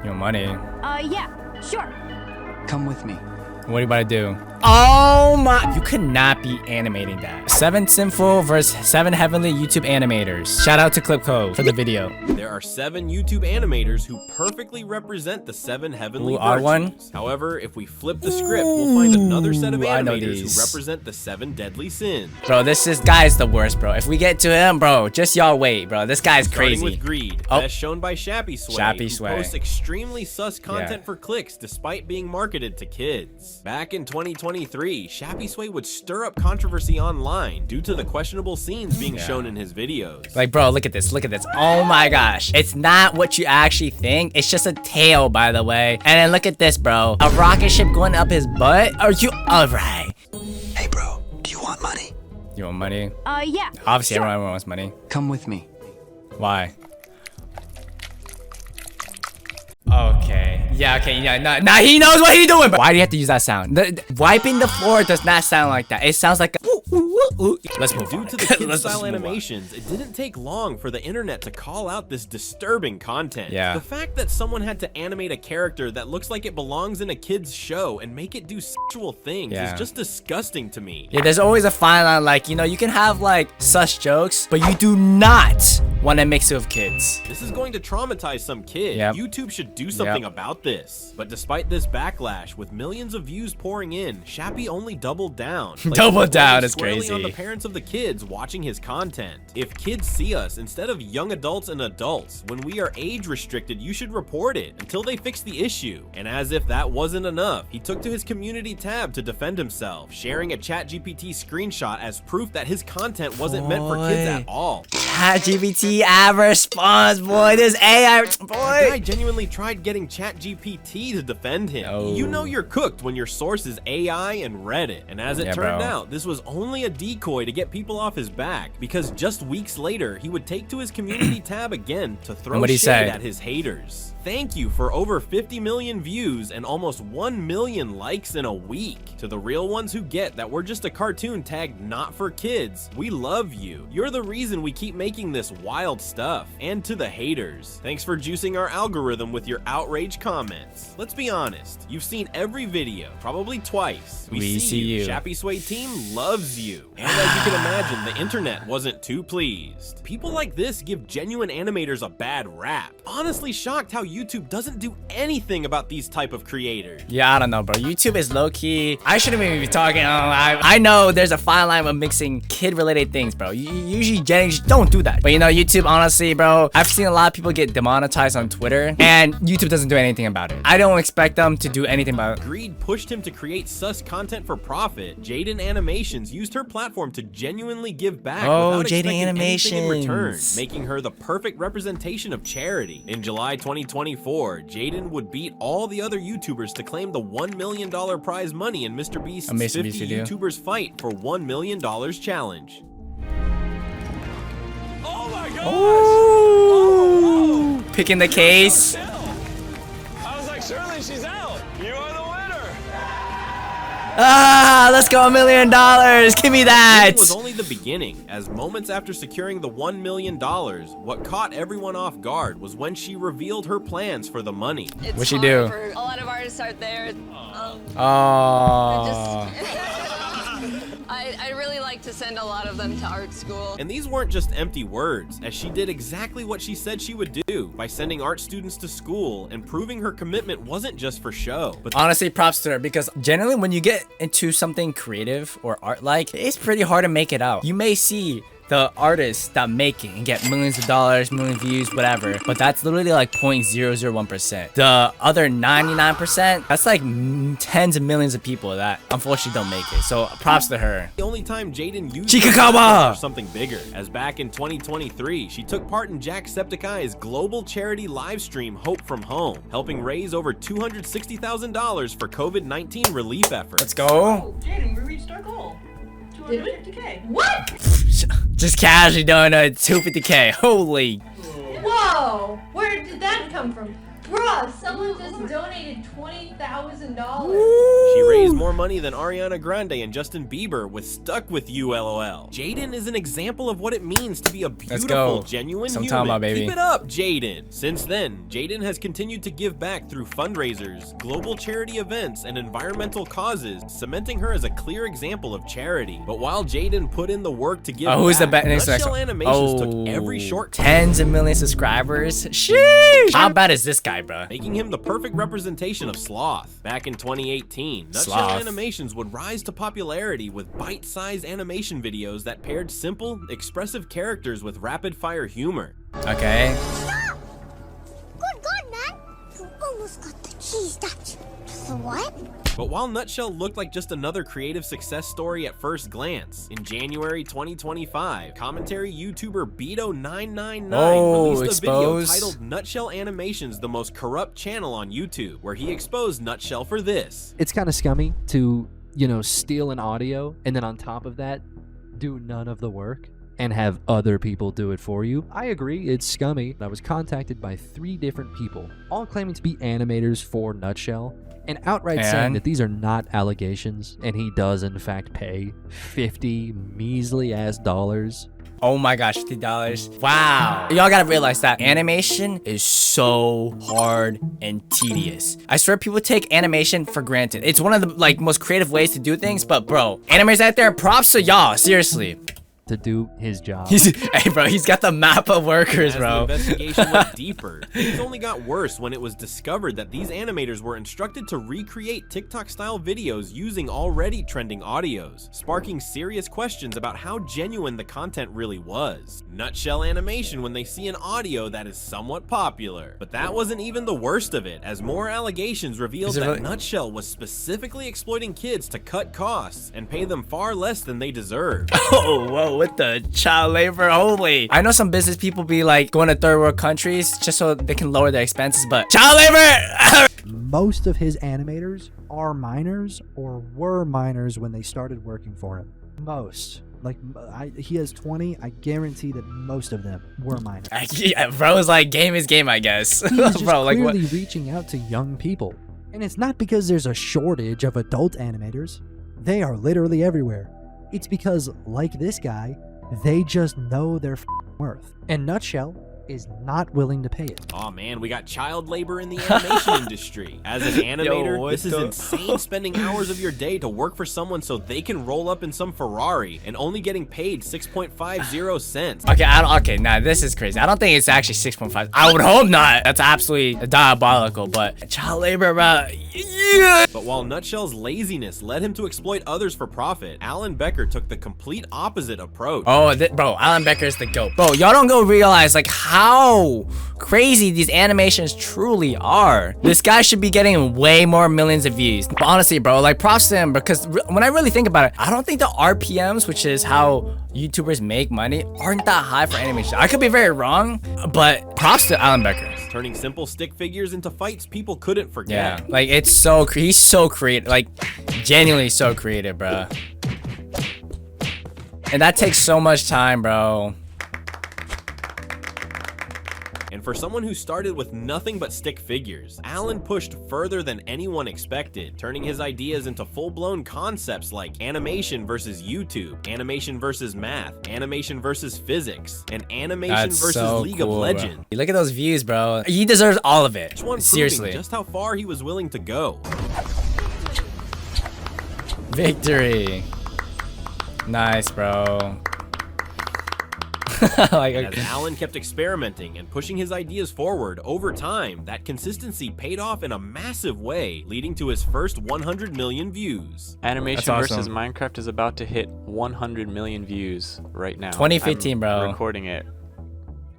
You want money? Yeah, sure. Come with me. What are you about to do? Oh my, you could not be animating that. 7 sinful versus 7 heavenly YouTube animators. Shout out to Clipco for the video. There are 7 YouTube animators who perfectly represent the 7 heavenly Ooh, virtues. R1? However, if we flip the script, we'll find another set of I know animators these. who represent the 7 deadly sins. Bro, this guy's the worst, bro. If we get to him, bro, just y'all wait, bro. This guy's Starting crazy. with greed, Oh. best shown by Shappy Sway, Shappy who Sway. posts extremely sus content Yeah. for clicks despite being marketed to kids. Back in 2023, Shappy Sway would stir up controversy online due to the questionable scenes being shown in his videos. Like, bro, look at this. Look at this. Oh my gosh. It's not what you actually think. It's just a tail, by the way. And then look at this, bro. A rocket ship going up his butt? Are you alright? Hey, bro, do you want money? You want money? Yeah. Obviously, sure. everyone wants money. Come with me. Why? Okay. Yeah, okay. Yeah, nah, he knows what he's doing. But why do you have to use that sound? Wiping the floor does not sound like that. It sounds like a Let's move Due on. to the kid Let's style move on. animations, it didn't take long for the internet to call out this disturbing content. Yeah. The fact that someone had to animate a character that looks like it belongs in a kid's show and make it do sexual things Yeah. is just disgusting to me. Yeah, there's always a fine line. Like, you know, you can have like sus jokes, but you do not want to mix it with kids. This is going to traumatize some kid. Yep. YouTube should do something about this. But despite this backlash, with millions of views pouring in, Shappy only doubled down. Doubled down is squarely crazy. on the parents of the kids watching his content. If kids see us instead of young adults and adults, when we are age restricted, you should report it until they fix the issue. And as if that wasn't enough, he took to his community tab to defend himself, sharing a ChatGPT screenshot as proof that his content wasn't meant for kids at all. ChatGPT ad response, boy. This AI, The boy. guy genuinely tried getting ChatGPT to defend him. Oh. You know you're cooked when your source is AI and Reddit. And as it turned out, this was only a decoy to get people off his back, because just weeks later, he would take to his community tab again to throw what'd he shade say? at his haters. Thank you for over 50 million views and almost 1 million likes in a week. To the real ones who get that we're just a cartoon tagged not for kids, we love you. You're the reason we keep making this wild stuff. And to the haters, thanks for juicing our algorithm with your outrage comments. Let's be honest, you've seen every video, probably twice. We see you. Shappy Sway team loves you. And as you can imagine, the internet wasn't too pleased. People like this give genuine animators a bad rap. Honestly shocked how YouTube doesn't do anything about these type of creators. Yeah, I don't know, bro. YouTube is low-key. I shouldn't even be talking. I know there's a fine line of mixing kid-related things, bro. Usually, Jennings don't do that. But you know, YouTube, honestly, bro, I've seen a lot of people get demonetized on Twitter, and YouTube doesn't do anything about it. I don't expect them to do anything about it. Greed pushed him to create sus content for profit. Jaiden Animations used her platform to genuinely give back Oh, without Jaiden expecting anything in return, Animations. making her the perfect representation of charity. In July 2024, Jaiden would beat all the other YouTubers to claim the $1 million prize money in Mr. Beast's Mr. 50 Beast video. YouTubers Fight for $1 million challenge. Oh my god! Ooh, picking the case. I was like, surely she's out. You are the winner. Ah, let's go $1 million. Give me that. It was only the beginning, as moments after securing the $1 million, what caught everyone off guard was when she revealed her plans for the money. It's What'd she hard do? for a lot of artists out there. Oh. I really like to send a lot of them to art school. And these weren't just empty words, as she did exactly what she said she would do by sending art students to school and proving her commitment wasn't just for show, but Honestly, props to her, because generally when you get into something creative or art-like, it's pretty hard to make it out. You may see the artists that make it and get millions of dollars, million views, whatever, but that's literally like 0.001%. The other 99%, that's like tens of millions of people that unfortunately don't make it. So props to her. the only time Jaiden used Chikakawa! for something bigger, as back in 2023, she took part in Jacksepticeye's global charity live stream Hope From Home, helping raise over $260,000 for COVID-19 relief efforts. Let's go. Jaiden, we reached our goal. 250K. What? Just casually doing a 250K. Holy. Whoa! Where did that come from? Bruh, someone just donated $20,000. She raised more money than Ariana Grande and Justin Bieber with Stuck With You LOL. Jaiden is an example of what it means to be a beautiful, genuine human. Keep it up, Jaiden. Since then, Jaiden has continued to give back through fundraisers, global charity events, and environmental causes, cementing her as a clear example of charity. But while Jaiden put in the work to give who's back, the Nutshell Animations took every shortcut. Tens of millions of subscribers. Sheesh. How bad is this guy, bro? Making him the perfect representation of Sloth. Back in 2018, Nutshell Animations would rise to popularity with bite-sized animation videos that paired simple, expressive characters with rapid-fire humor. Okay. Stop! Good God, man! You almost got the cheese touch. The what? But while Nutshell looked like just another creative success story at first glance, in January 2025, commentary YouTuber Beto999 released a video titled Nutshell Animations, the most corrupt channel on YouTube, where he exposed Nutshell for this. It's kind of scummy to, you know, steal an audio and then on top of that, do none of the work and have other people do it for you. I agree, it's scummy. I was contacted by 3 different people, all claiming to be animators for Nutshell, and outright saying that these are not allegations, and he does in fact pay $50 measly ass dollars. Oh my gosh, $50. Wow. Y'all gotta realize that animation is so hard and tedious. I swear people take animation for granted. It's one of the most creative ways to do things, but bro, animators out there, props to y'all, seriously. To do his job. Hey bro, he's got the map of workers, bro. The investigation went deeper. Things only got worse when it was discovered that these animators were instructed to recreate TikTok-style videos using already trending audios, sparking serious questions about how genuine the content really was. Nutshell Animation when they see an audio that is somewhat popular. But that wasn't even the worst of it, as more allegations revealed that Nutshell was specifically exploiting kids to cut costs and pay them far less than they deserved. Oh, whoa. With the child labor, holy. I know some business people be like going to third world countries just so they can lower their expenses, but child labor! Most of his animators are minors or were minors when they started working for him. Most. Like, he has 20, I guarantee that most of them were minors. Yeah, bro's like, game is game, I guess. He is just Bro, clearly reaching out to young people. And it's not because there's a shortage of adult animators. They are literally everywhere. It's because, like this guy, they just know their worth. And Nutshell is not willing to pay it. Oh man, we got child labor in the animation industry. As an animator, this is insane, spending hours of your day to work for someone so they can roll up in some Ferrari and only getting paid 6.50 cents. Okay, nah, this is crazy. I don't think it's actually 6.5. I would hope not. That's absolutely diabolical, but child labor, bro. Yeah. But while Nutshell's laziness led him to exploit others for profit, Alan Becker took the complete opposite approach. Oh, bro, Alan Becker is the GOAT. Bro, y'all don't go realize like how crazy these animations truly are. This guy should be getting way more millions of views. But honestly, bro, like props to him, because when I really think about it, I don't think the RPMs, which is how YouTubers make money, aren't that high for animation. I could be very wrong, but props to Alan Becker. Turning simple stick figures into fights people couldn't forget. Yeah, like it's so, he's so creative, like genuinely so creative, bro. And that takes so much time, bro. And for someone who started with nothing but stick figures, Alan pushed further than anyone expected, turning his ideas into full-blown concepts like animation versus YouTube, animation versus math, animation versus physics, and animation versus League of Legends. Bro. Look at those views, bro. He deserves all of it. Seriously. Just how far he was willing to go. Victory. Nice, bro. As Alan kept experimenting and pushing his ideas forward over time, that consistency paid off in a massive way, leading to his first 100 million views. Animation versus Minecraft is about to hit 100 million views right now. 2015, bro. Recording it.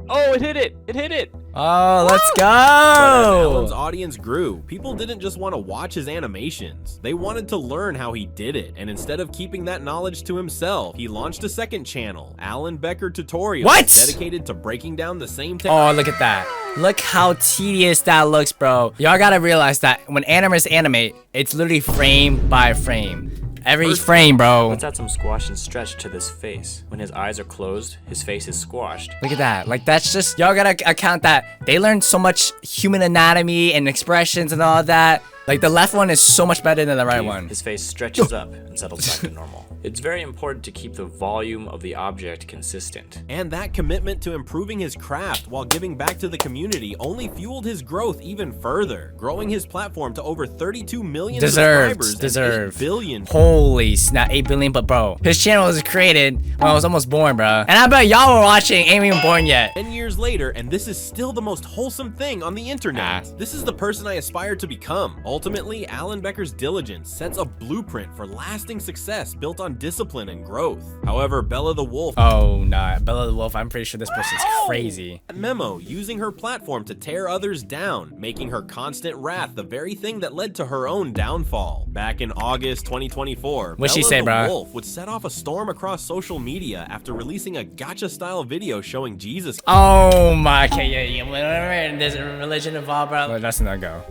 Oh, it hit it! It hit it! Oh, let's go! But as Alan's audience grew, people didn't just want to watch his animations. They wanted to learn how he did it, and instead of keeping that knowledge to himself, he launched a second channel, Alan Becker Tutorials, dedicated to breaking down the same technique. Oh, look at that. Look how tedious that looks, bro. Y'all gotta realize that when animators animate, it's literally frame by frame. every frame, bro. Let's add some squash and stretch to this face. When his eyes are closed, his face is squashed. Look at that. Like, that's just, y'all gotta account that they learned so much human anatomy and expressions and all that. Like, the left one is so much better than the right one. His face stretches up and settles back to normal. It's very important to keep the volume of the object consistent. And that commitment to improving his craft while giving back to the community only fueled his growth even further, growing his platform to over 32 million subscribers and 8 billion. Holy snap, 8 billion, but bro, his channel was created when I was almost born, bro. And I bet y'all were watching, ain't even born yet. 10 years later, and this is still the most wholesome thing on the internet. This is the person I aspire to become. Ultimately, Alan Becker's Diligence sets a blueprint for lasting success built on discipline and growth. However, Bella the Wolf— oh, nah, Bella the Wolf, I'm pretty sure this person's crazy. Memo, using her platform to tear others down, making her constant wrath the very thing that led to her own downfall. Back in August 2024, What'd she say, Bella the bro? Wolf would set off a storm across social media after releasing a gacha-style video showing Jesus. Oh my, okay, yeah, whatever, there's a religion involved, bro. Well, that's not go.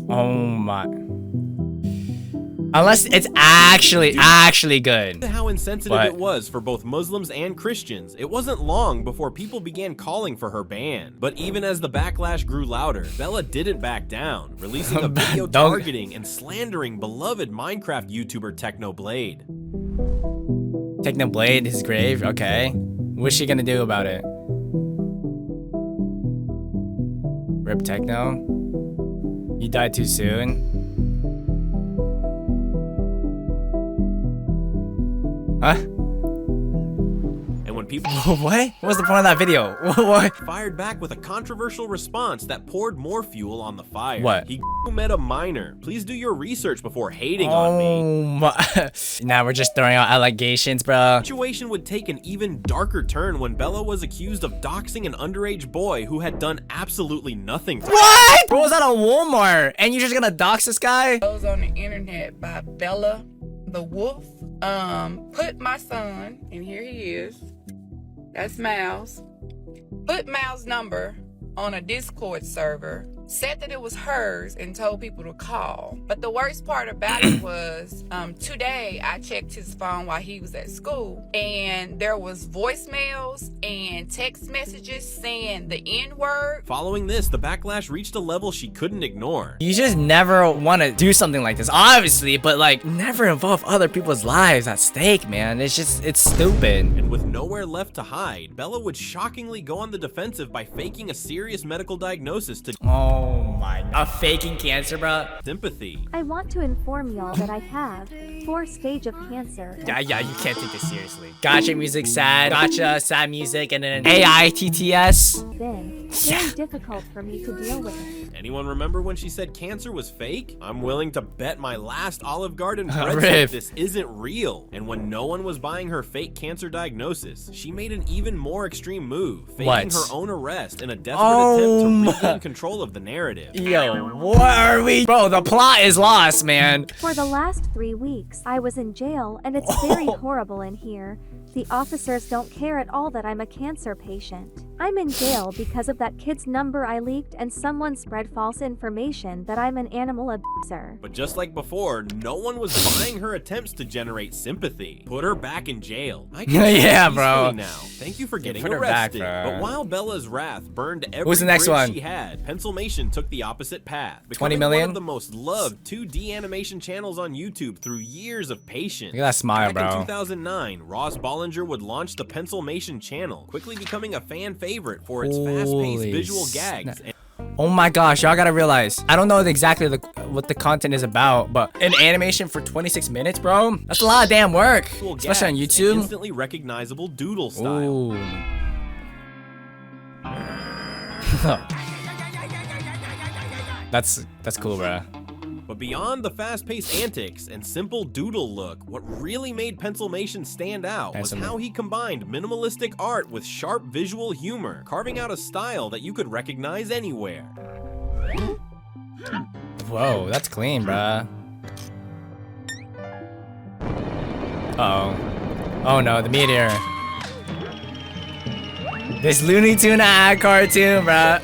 Oh my. Unless it's actually good. How insensitive it was for both Muslims and Christians. It wasn't long before people began calling for her ban. But even as the backlash grew louder, Bella didn't back down, releasing a video targeting and slandering beloved Minecraft YouTuber Technoblade. Technoblade, his grave, okay. What's she gonna do about it? Rip Techno? You died too soon? Huh? And when people— what? What was the point of that video? What? Fired back with a controversial response that poured more fuel on the fire. What? He met a minor. Please do your research before hating on me. Oh my. Now we're just throwing out allegations, bro. The situation would take an even darker turn when Bella was accused of doxing an underage boy who had done absolutely nothing. What? Bro was at a Walmart and you're just gonna dox this guy? It was on the internet by Bella the Wolf. Put my son, and here he is. That's Miles. Put Miles' number on a Discord server, said that it was hers, and told people to call. But the worst part about it was, today I checked his phone while he was at school, and there was voicemails and text messages saying the N-word. Following this, the backlash reached a level she couldn't ignore. You just never want to do something like this, obviously, but like, never involve other people's lives at stake, man. It's just, it's stupid. And with nowhere left to hide, Bella would shockingly go on the defensive by faking a serious medical diagnosis to— oh my, a faking cancer, bro? Sympathy. I want to inform y'all that I have 4 stages of cancer. Yeah, you can't take this seriously. Gotcha music, sad. Gotcha, sad music, and then AITTS. Been very difficult for me to deal with. Anyone remember when she said cancer was fake? I'm willing to bet my last Olive Garden Rip. bread this isn't real. And when no one was buying her fake cancer diagnosis, she made an even more extreme move, faking her own arrest in a desperate attempt to regain control of the narrative. Yo, what are we? Bro, the plot is lost, man. For the last 3 weeks, I was in jail, and it's very horrible in here. The officers don't care at all that I'm a cancer patient. I'm in jail because of that kid's number I leaked and someone spread false information that I'm an animal abuser. But just like before, no one was buying her attempts to generate sympathy. Put her back in jail. I can yeah, bro. Now. Thank you for getting put her back, arrested. bro. But while Bella's wrath burned every Who's the next bridge one? she had, Pencilmation took the opposite path. 20 becoming million? one of the most loved 2D animation channels on YouTube through years of patience. Look at that smile, Back bro. in 2009, Ross Bollinger would launch the Pencilmation channel, quickly becoming a fan favorite for its fast-paced visual gags. Oh my gosh, y'all gotta realize, I don't know exactly what the content is about, but an animation for 26 minutes, bro? That's a lot of damn work, especially on YouTube. Instantly recognizable doodle style. Ooh. That's cool, bro. But beyond the fast-paced antics and simple doodle look, what really made Pencilmation stand out was how he combined minimalistic art with sharp visual humor, carving out a style that you could recognize anywhere. Whoa, that's clean, bruh. Uh-oh. Oh no, the meteor. This Looney Tune ad cartoon, bruh.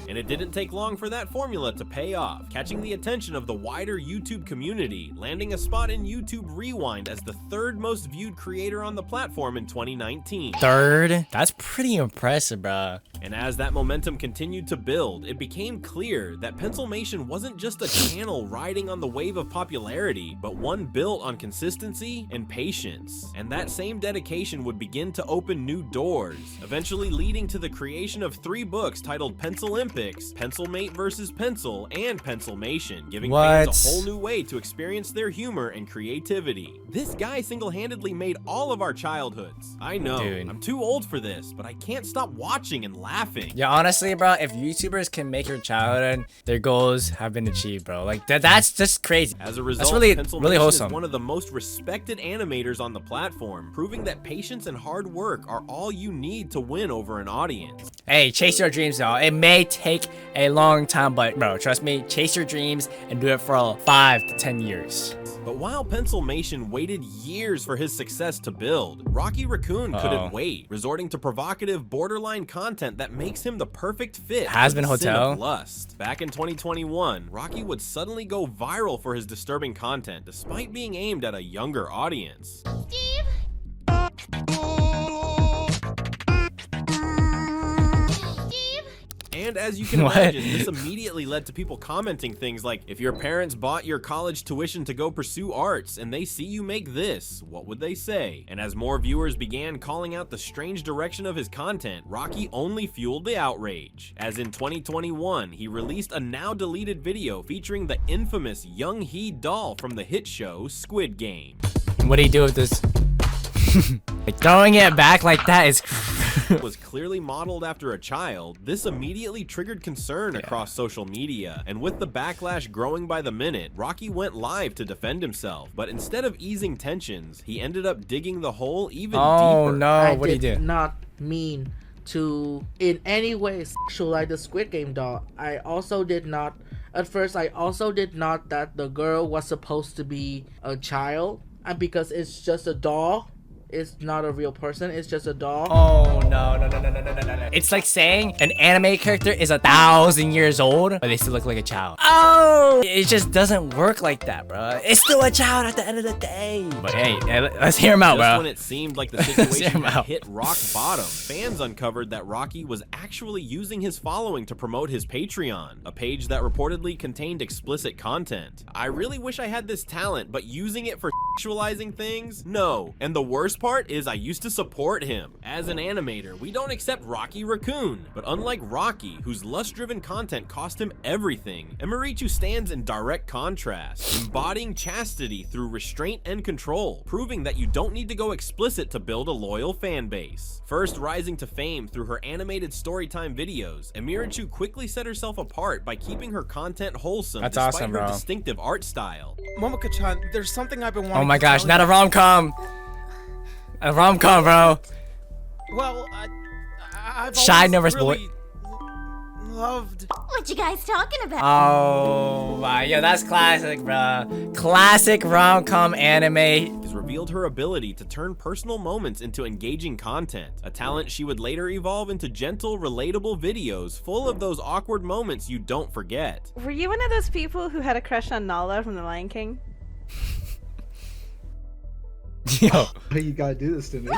And And it didn't take long for that formula to pay off, catching the attention of the wider YouTube community, landing a spot in YouTube Rewind as the 3rd most viewed creator on the platform in 2019. 3rd? That's pretty impressive, bro. And as that momentum continued to build, it became clear that Pencilmation wasn't just a channel riding on the wave of popularity, but one built on consistency and patience. And that same dedication would begin to open new doors, eventually leading to the creation of 3 books titled Pencilympics, Pencilmate vs. Pencil, and Pencilmation, giving fans a whole new way to experience their humor and creativity. This guy single-handedly made all of our childhoods. I know, Dude. I'm too old for this, but I can't stop watching and laughing. Yeah, honestly, bro, if YouTubers can make your childhood, their goals have been achieved, bro. Like, that's just crazy. As a result, that's really wholesome. is one of the most respected animators on the platform, proving that patience and hard work are all you need to win over an audience. Hey, chase your dreams, y'all. It may take a long time, but bro, trust me, chase your dreams and do it for 5 to 10 years. But while Pencilmation waited years for his success to build, Raccoon couldn't wait, resorting to provocative, borderline content that makes him the perfect fit Has been for the sin Hotel. of lust. Back in 2021, Rocky would suddenly go viral for his disturbing content, despite being aimed at a younger audience. And as you can imagine, this immediately led to people commenting things like, if your parents bought your college tuition to go pursue arts and they see you make this, what would they say? And as more viewers began calling out the strange direction of his content, Rocky only fueled the outrage. As in 2021, he released a now deleted video featuring the infamous Young Hee doll from the hit show Squid Game. What do you do with this? Like, throwing it back like that is was clearly modeled after a child. This immediately triggered concern across social media, and with the backlash growing by the minute, Rocky went live to defend himself. But instead of easing tensions, he ended up digging the hole even deeper. Oh no, what did did he do? Not mean to in any way sexualize the Squid Game doll. I also did not, at first I also did not that the girl was supposed to be a child, and because it's just a doll, it's not a real person, it's just a doll. Oh no. It's like saying an anime character is 1,000 years old, but they still look like a child. Oh, it just doesn't work like that, bro. It's still a child at the end of the day. But hey, let's hear him out, Just bro. when it seemed like the situation had hit rock bottom, fans uncovered that Rocky was actually using his following to promote his Patreon, a page that reportedly contained explicit content. I really wish I had this talent, but using it for sexualizing things? No. And the worst part is I used to support him. As an animator, we don't accept Raccoon, but unlike Rocky, whose lust-driven content cost him everything, Emirichu stands in direct contrast, embodying chastity through restraint and control, proving that you don't need to go explicit to build a loyal fan base. First rising to fame through her animated storytime videos, Emirichu quickly set herself apart by keeping her content wholesome despite awesome, her bro. distinctive art style. Momoka-chan, there's something I've been wanting Oh my to gosh, tell not you. a rom-com. A rom-com, bro. Well, I've Shy always nervous boy. really loved. What you guys talking about? Oh my, yo, that's classic, bro. Classic rom-com anime. Has revealed her ability to turn personal moments into engaging content, a talent she would later evolve into gentle, relatable videos full of those awkward moments you don't forget. Were you one of those people who had a crush on Nala from The Lion King? Yo. You gotta do this to me.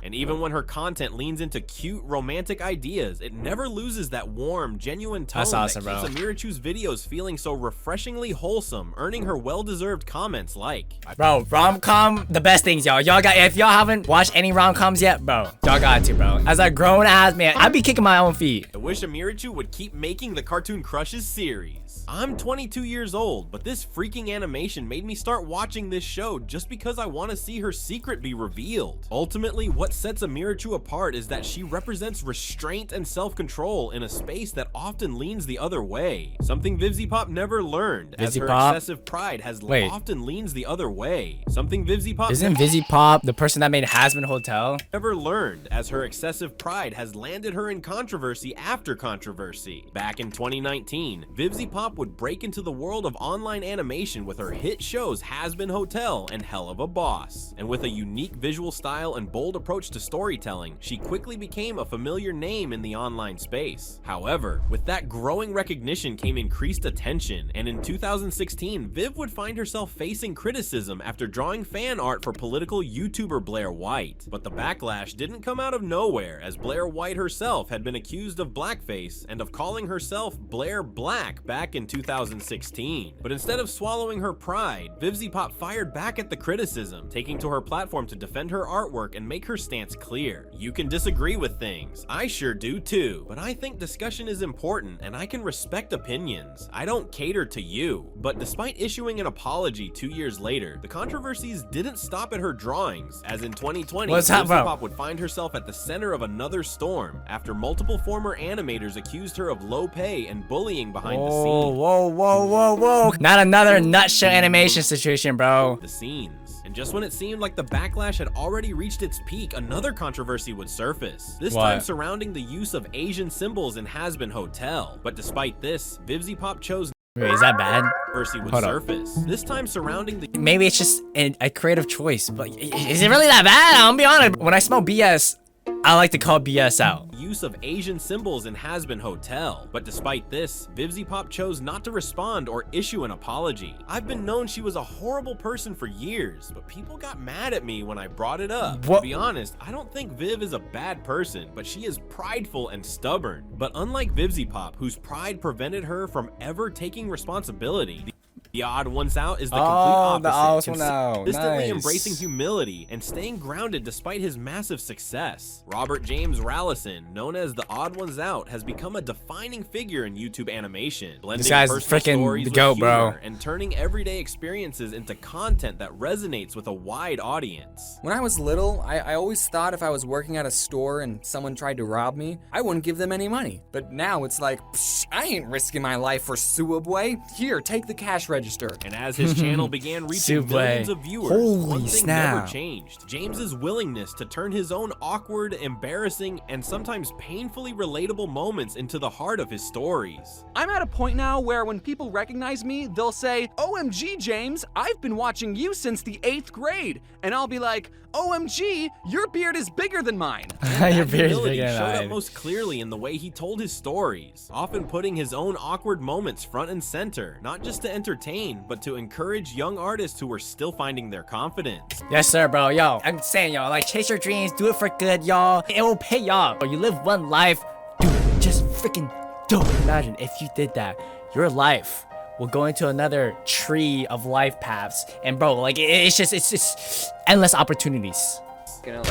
And even when her content leans into cute, romantic ideas, it never loses that warm, genuine tone That's awesome, that keeps bro. Emirichu's videos feeling so refreshingly wholesome, earning her well-deserved comments like, Bro, rom-com, the best things, y'all. Y'all got, if y'all haven't watched any rom-coms yet, bro, y'all got to, bro. As a grown-ass man, I'd be kicking my own feet. I wish Emirichu would keep making the Cartoon Crushes series. I'm 22 years old, but this freaking animation made me start watching this show just because I want to see her secret be revealed. Ultimately, what sets Emirichu apart is that she represents restraint and self-control in a space that often leans the other way. Something VivziePop never learned, as her VivziePop? excessive pride has Wait. often leans the other way. Something VivziePop Isn't VivziePop the person that made Hasbin Hotel? never learned, as her excessive pride has landed her in controversy after controversy. Back in 2019, VivziePop VivziePop would break into the world of online animation with her hit shows Has-Been Hotel and Hell of a Boss. And with a unique visual style and bold approach to storytelling, she quickly became a familiar name in the online space. However, with that growing recognition came increased attention, and in 2016, Viv would find herself facing criticism after drawing fan art for political YouTuber Blair White. But the backlash didn't come out of nowhere, as Blair White herself had been accused of blackface and of calling herself Blair Black back in 2016. But instead of swallowing her pride, VivziePop fired back at the criticism, taking to her platform to defend her artwork and make her stance clear. You can disagree with things, I sure do too, but I think discussion is important and I can respect opinions. I don't cater to you. But despite issuing an apology 2 years later, the controversies didn't stop at her drawings, as in 2020, VivziePop would find herself at the center of another storm after multiple former animators accused her of low pay and bullying behind the scenes. Whoa. Not another nutshell animation situation, bro. The scenes. And just when it seemed like the backlash had already reached its peak, another controversy would surface. This time surrounding the use of Asian symbols in Has-Been Hotel. But despite this, VivziePop chose. Wait, is that bad? Controversy would surface. This time surrounding the. Maybe it's just a creative choice, but is it really that bad? I'll be honest. When I smell BS, I like to call BS out. Use of Asian symbols in Has-Been Hotel. But despite this, VivziePop chose not to respond or issue an apology. I've been known she was a horrible person for years, but people got mad at me when I brought it up. To be honest, I don't think Viv is a bad person, but she is prideful and stubborn. But unlike VivziePop, whose pride prevented her from ever taking responsibility, the odd ones out is the complete opposite, consistently embracing humility and staying grounded despite his massive success. Robert James Rallison, known as the odd ones out, has become a defining figure in YouTube animation, blending this guy's personal freaking stories the with goat, humor bro. and turning everyday experiences into content that resonates with a wide audience. When I was little, I always thought if I was working at a store and someone tried to rob me, I wouldn't give them any money. But now it's like, psh, I ain't risking my life for Subway. Here, take the cash register. And as his channel began reaching millions of viewers, one thing never changed. James's willingness to turn his own awkward, embarrassing, and sometimes painfully relatable moments into the heart of his stories. I'm at a point now where when people recognize me, they'll say, OMG, James, I've been watching you since the 8th grade. And I'll be like, OMG, your beard is bigger than mine. Your beard is bigger than showed mine. up most clearly in the way he told his stories, often putting his own awkward moments front and center, not just to entertain, but to encourage young artists who were still finding their confidence. Yes, sir, bro. Yo, I'm saying, y'all, like, chase your dreams, do it for good, y'all. It will pay y'all. You live one life, do it. Just freaking do it. Imagine if you did that, your life will go into another tree of life paths. And bro, like, it's just endless opportunities. I'm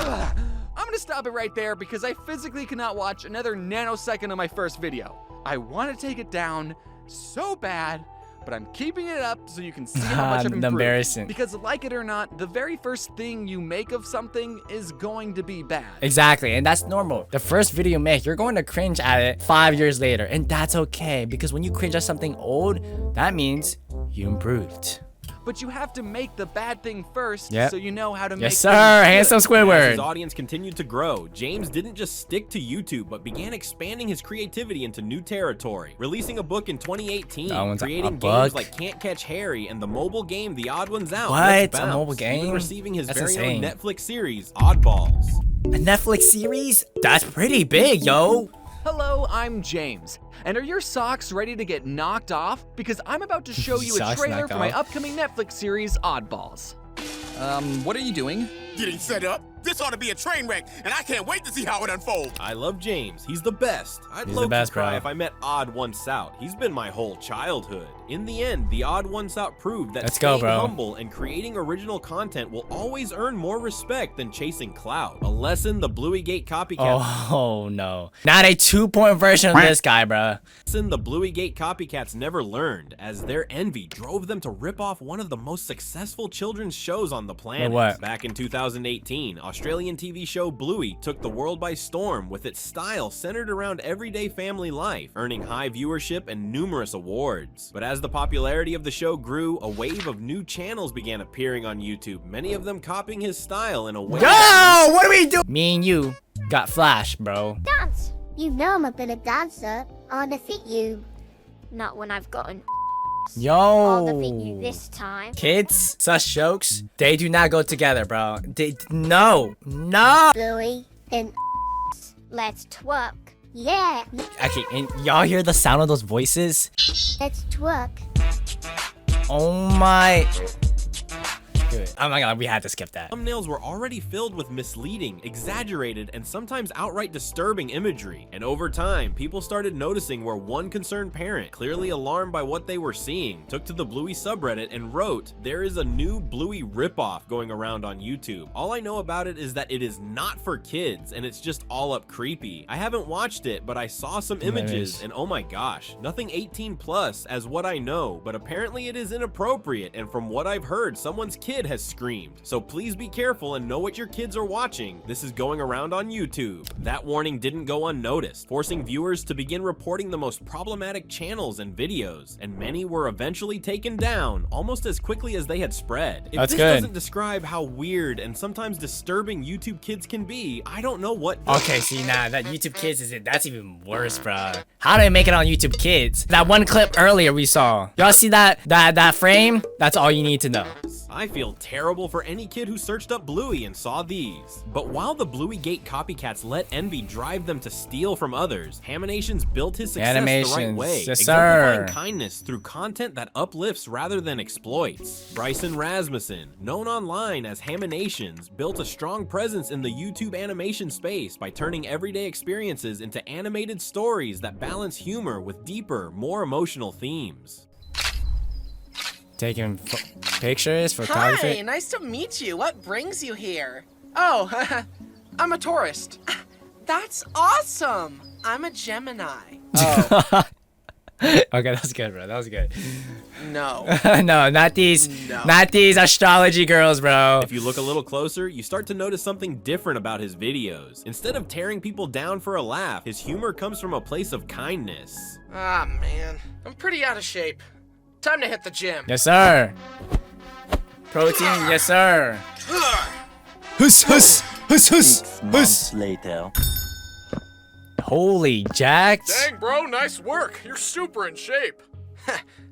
gonna stop it right there because I physically cannot watch another nanosecond of my first video. I want to take it down so bad, but I'm keeping it up so you can see how much I've improved. Embarrassing. Because like it or not, the very first thing you make of something is going to be bad. Exactly, and that's normal. The first video you make, you're going to cringe at it 5 years later, and that's okay, because when you cringe at something old, that means you improved. But you have to make the bad thing first, so you know how to make it. Yes, sir. Handsome Squidward. As his audience continued to grow, James didn't just stick to YouTube, but began expanding his creativity into new territory, releasing a book in 2018, creating games like Can't Catch Harry and the mobile game The Odd Ones Out. What? A mobile game? Even receiving his That's very insane. own Netflix series, Oddballs. A Netflix series? That's pretty big, yo. Hello, I'm James. And are your socks ready to get knocked off? Because I'm about to show you a Socks trailer knocked for my off? upcoming Netflix series, Oddballs. What are you doing? Getting set up. This ought to be a train wreck, and I can't wait to see how it unfolds. I love James. He's the best. I'd He's the low-key best, cry bro. if I met Odd Once Out. He's been my whole childhood. In the end, the Odd Once Out proved that Let's go, staying bro. humble and creating original content will always earn more respect than chasing clout. A lesson the Blueygate copycats. Oh no. Not a 2-point version of this guy, bro. Lesson the Blueygate copycats never learned, as their envy drove them to rip off one of the most successful children's shows on the planet. What? Back in 2018, Australian TV show Bluey took the world by storm with its style centered around everyday family life, earning high viewership and numerous awards. But as the popularity of the show grew, a wave of new channels began appearing on YouTube, many of them copying his style in a way. Yo, what do we do? Me and you got flash, bro. Dance. You know I'm a better dancer. I'll defeat you. Not when I've gotten Yo. defeat you this time. Kids, sus jokes, they do not go together, bro. No. Bluey and let's twerk. Yeah. Okay, and y'all hear the sound of those voices? Let's twerk. Oh my. Good. Oh my god, we had to skip that. Thumbnails were already filled with misleading, exaggerated, and sometimes outright disturbing imagery. And over time, people started noticing where one concerned parent, clearly alarmed by what they were seeing, took to the Bluey subreddit and wrote, "There is a new Bluey ripoff going around on YouTube. All I know about it is that it is not for kids, and it's just all up creepy. I haven't watched it, but I saw some images, and oh my gosh, nothing 18 plus as what I know, but apparently it is inappropriate, and from what I've heard, someone's kid has screamed. So please be careful and know what your kids are watching. This is going around on YouTube." That warning didn't go unnoticed, forcing viewers to begin reporting the most problematic channels and videos, and many were eventually taken down almost as quickly as they had spread. If That's this good. doesn't describe how weird and sometimes disturbing YouTube kids can be, I don't know what does. Okay, see, nah, that YouTube Kids that's even worse, bro. How did it make it on YouTube Kids? That one clip earlier we saw. Y'all see that frame? That's all you need to know. I feel terrible for any kid who searched up Bluey and saw these. But while the Blueygate copycats let envy drive them to steal from others, Haminations built his success the right Animations, way, yes, exemplifying sir. kindness through content that uplifts rather than exploits. Bryson Rasmussen, known online as Haminations, built a strong presence in the YouTube animation space by turning everyday experiences into animated stories that balance humor with deeper, more emotional themes. Taking pictures, photography. Hi, nice to meet you. What brings you here? Oh, I'm a tourist. That's awesome. I'm a Gemini. Oh, Okay, that was good, bro. That was good. no. No, not these astrology girls, bro. If you look a little closer, you start to notice something different about his videos. Instead of tearing people down for a laugh, his humor comes from a place of kindness. Ah, man. I'm pretty out of shape. Time to hit the gym. Yes, sir. Protein, yes, sir. Huss. Later. Holy jacked. Dang, bro, nice work. You're super in shape.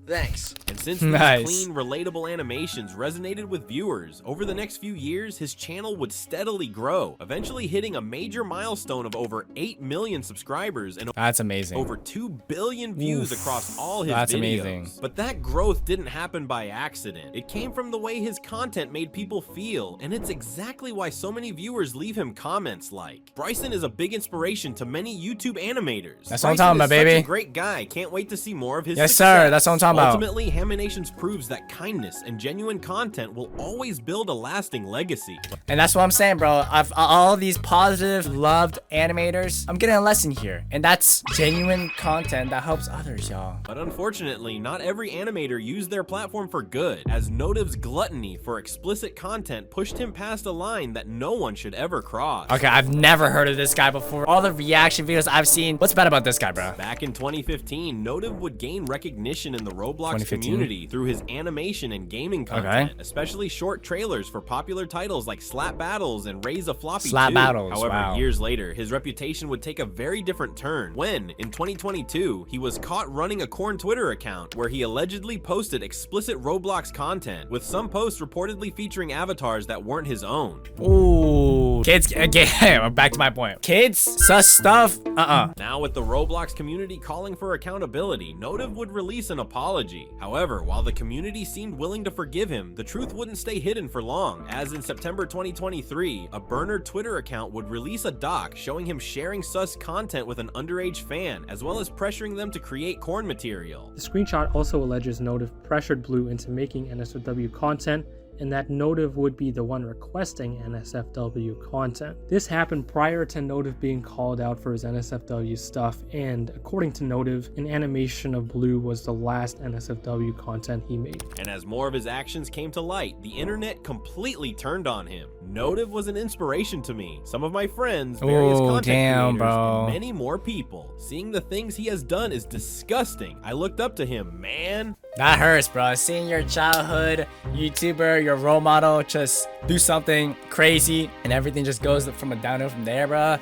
Thanks. And since these Nice. clean, relatable animations resonated with viewers, over the next few years, his channel would steadily grow, eventually hitting a major milestone of over 8 million subscribers and That's amazing. over 2 billion views Oof, across all his that's videos. amazing. But that growth didn't happen by accident. It came from the way his content made people feel, and it's exactly why so many viewers leave him comments like, "Bryson is a big inspiration to many YouTube animators. That's what I'm Bryson talking about, is such baby. a great guy. Can't wait to see more of his Yes, success." sir. That's what I'm talking about. Ultimately, Haminations proves that kindness and genuine content will always build a lasting legacy. And that's what I'm saying, bro. All these positive, loved animators, I'm getting a lesson here. And that's genuine content that helps others, y'all. But unfortunately, not every animator used their platform for good, as Notive's gluttony for explicit content pushed him past a line that no one should ever cross. Okay, I've never heard of this guy before. All the reaction videos I've seen, what's bad about this guy, bro? Back in 2015, Notive would gain recognition in the Roblox 2015? community through his animation and gaming content, especially short trailers for popular titles like Slap Battles and Raise a Floppy Slap 2. Battles, However, wow. years later, his reputation would take a very different turn when, in 2022, he was caught running a Corn Twitter account where he allegedly posted explicit Roblox content, with some posts reportedly featuring avatars that weren't his own. Ooh. Kids, again, back to my point. Kids, sus stuff, Now with the Roblox community calling for accountability, Notive would release an apology. However, while the community seemed willing to forgive him, the truth wouldn't stay hidden for long, as in September 2023, a burner Twitter account would release a doc showing him sharing sus content with an underage fan, as well as pressuring them to create corn material. The screenshot also alleges Notive pressured Blue into making NSFW content, and that Notive would be the one requesting NSFW content. This happened prior to Notive being called out for his NSFW stuff, and according to Notive, an animation of Blue was the last NSFW content he made. And as more of his actions came to light, the internet completely turned on him. Notive was an inspiration to me, some of my friends, various Ooh, content damn, creators, bro. and many more people. Seeing the things he has done is disgusting. I looked up to him, man. That hurts, bro. Seeing your childhood YouTuber, your role model, just do something crazy and everything just goes from a downhill from there, bro.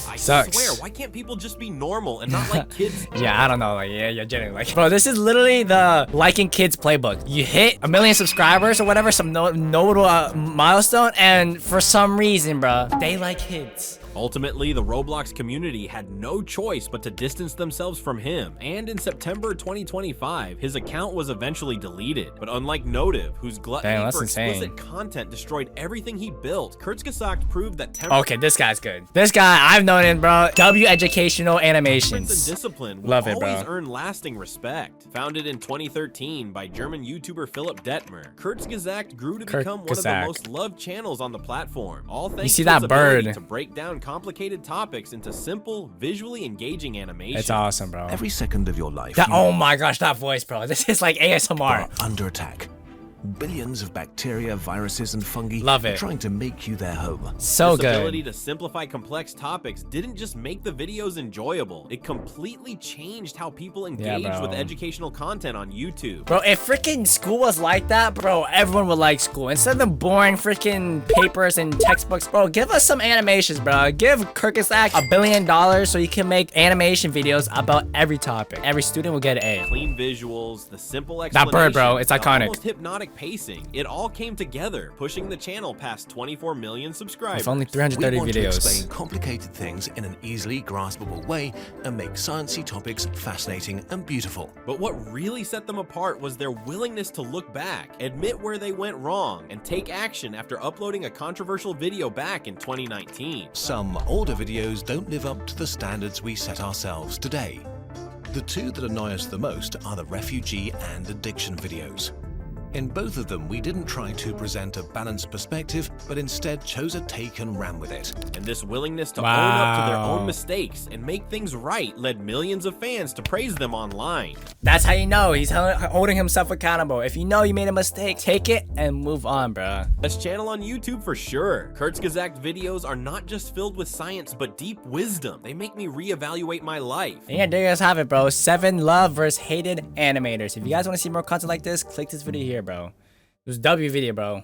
I Sucks. swear, why can't people just be normal and not like kids? Yeah, I don't know. Like, yeah, you're genuinely like, bro, this is literally the liking kids playbook. You hit 1 million subscribers or whatever, some notable milestone, and for some reason, bro, they like kids. Ultimately, the Roblox community had no choice but to distance themselves from him, and in September 2025, his account was eventually deleted. But unlike Notive, whose gluttony Dang, that's for insane. explicit content destroyed everything he built, Kurzgesagt proved that Okay, this guy's good. This guy, I've known him, bro. W Educational Animations. and discipline will Love it, always bro. earn lasting respect. Founded in 2013 by German YouTuber Philipp Detmer, Kurzgesagt grew to become one of the Kurzgesagt. most loved channels on the platform. All thanks see to its that ability bird? to break down complicated topics into simple, visually engaging animations. It's awesome, bro. Every second of your life, That, you oh my gosh, that voice, bro. This is like ASMR. are under attack. Billions of bacteria, viruses, and fungi Love it. are trying to make you their home. So This good. ability to simplify complex topics didn't just make the videos enjoyable, it completely changed how people engage bro. with educational content on YouTube. Bro, if freaking school was like that, bro, everyone would like school. Instead of the boring freaking papers and textbooks, bro, give us some animations, bro. Give Kurzgesagt $1 billion so you can make animation videos about every topic. Every student will get an A. Clean visuals, the simple That explanation, bird, bro, it's the iconic. almost hypnotic pacing, it all came together, pushing the channel past 24 million subscribers. With only We 330 want to videos. explain complicated things in an easily graspable way and make sciencey topics fascinating and beautiful. But what really set them apart was their willingness to look back, admit where they went wrong, and take action after uploading a controversial video back in 2019. Some older videos don't live up to the standards we set ourselves today. The two that annoy us the most are the refugee and addiction videos. In both of them, we didn't try to present a balanced perspective, but instead chose a take and ran with it. And this willingness to own up to their Wow. own mistakes and make things right led millions of fans to praise them online. That's how you know he's holding himself accountable. If you know you made a mistake, take it and move on, bro. Best channel on YouTube for sure. Kurzgesagt videos are not just filled with science, but deep wisdom. They make me reevaluate my life. And yeah, there you guys have it, bro. 7 love versus hated animators. If you guys want to see more content like this, click this video here, bro. It was a W video, bro.